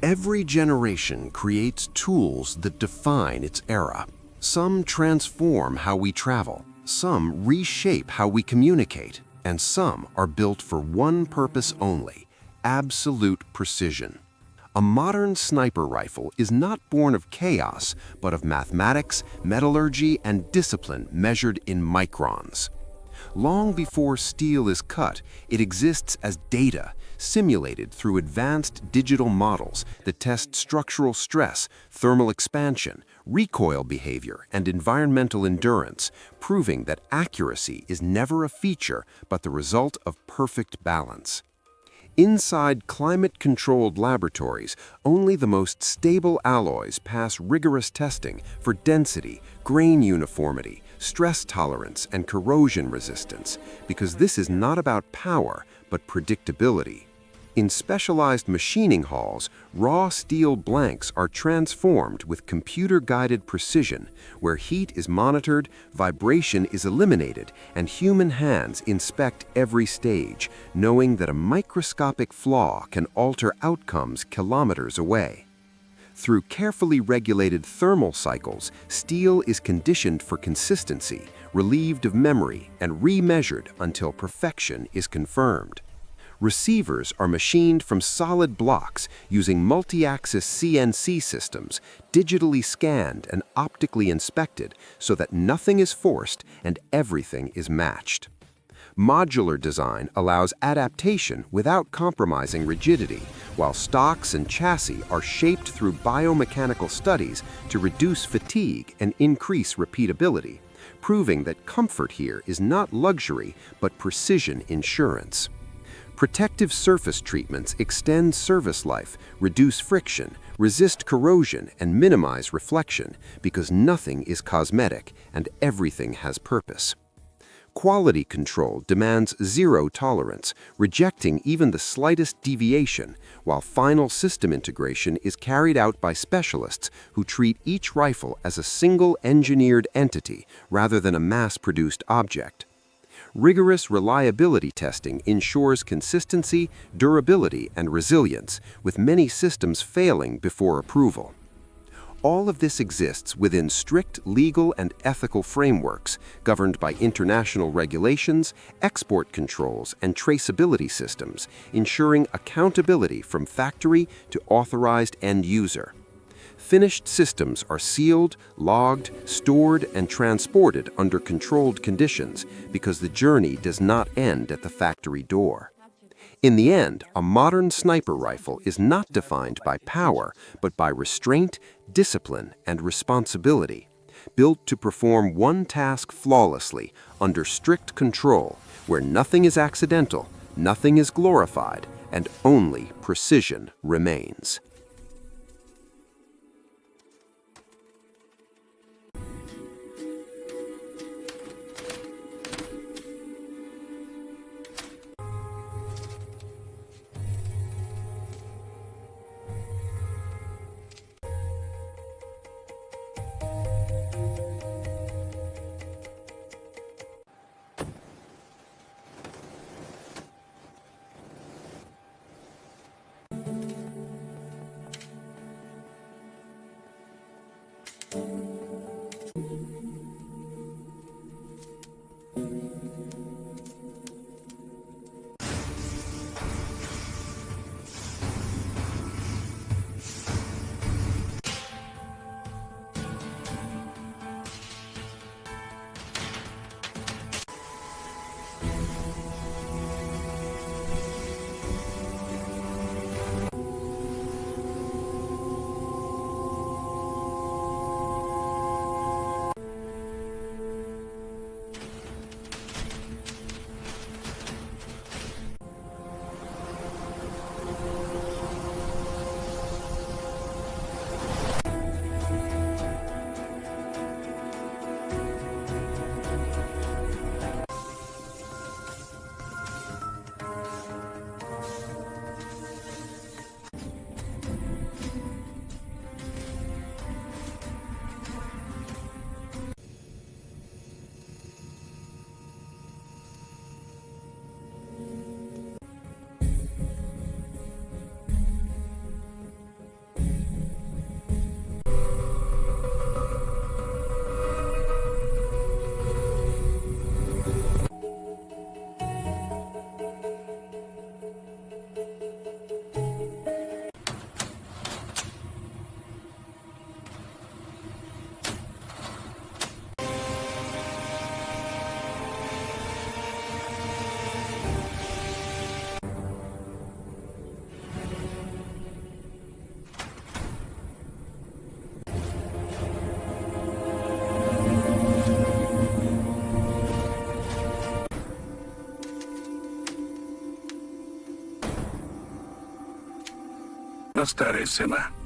Every generation creates tools that define its era. Some transform how we travel, some reshape how we communicate, and some are built for one purpose only: absolute precision. A modern sniper rifle is not born of chaos, but of mathematics, metallurgy, and discipline measured in microns. Long before steel is cut, it exists as data, simulated through advanced digital models that test structural stress, thermal expansion, recoil behavior, and environmental endurance, proving that accuracy is never a feature but the result of perfect balance. Inside climate-controlled laboratories, only the most stable alloys pass rigorous testing for density, grain uniformity, stress tolerance, and corrosion resistance, because this is not about power, but predictability. In specialized machining halls, raw steel blanks are transformed with computer-guided precision, where heat is monitored, vibration is eliminated, and human hands inspect every stage, knowing that a microscopic flaw can alter outcomes kilometers away. Through carefully regulated thermal cycles, steel is conditioned for consistency, relieved of memory, and remeasured until perfection is confirmed. Receivers are machined from solid blocks using multi-axis CNC systems, digitally scanned and optically inspected so that nothing is forced and everything is matched. Modular design allows adaptation without compromising rigidity, while stocks and chassis are shaped through biomechanical studies to reduce fatigue and increase repeatability, proving that comfort here is not luxury but precision insurance. Protective surface treatments extend service life, reduce friction, resist corrosion, and minimize reflection because nothing is cosmetic and everything has purpose. Quality control demands zero tolerance, rejecting even the slightest deviation, while final system integration is carried out by specialists who treat each rifle as a single engineered entity rather than a mass-produced object. Rigorous reliability testing ensures consistency, durability, and resilience, with many systems failing before approval. All of this exists within strict legal and ethical frameworks governed by international regulations, export controls, and traceability systems, ensuring accountability from factory to authorized end user. Finished systems are sealed, logged, stored, and transported under controlled conditions because the journey does not end at the factory door. In the end, a modern sniper rifle is not defined by power, but by restraint, discipline, and responsibility, built to perform one task flawlessly under strict control, where nothing is accidental, nothing is glorified, and only precision remains. старейшина.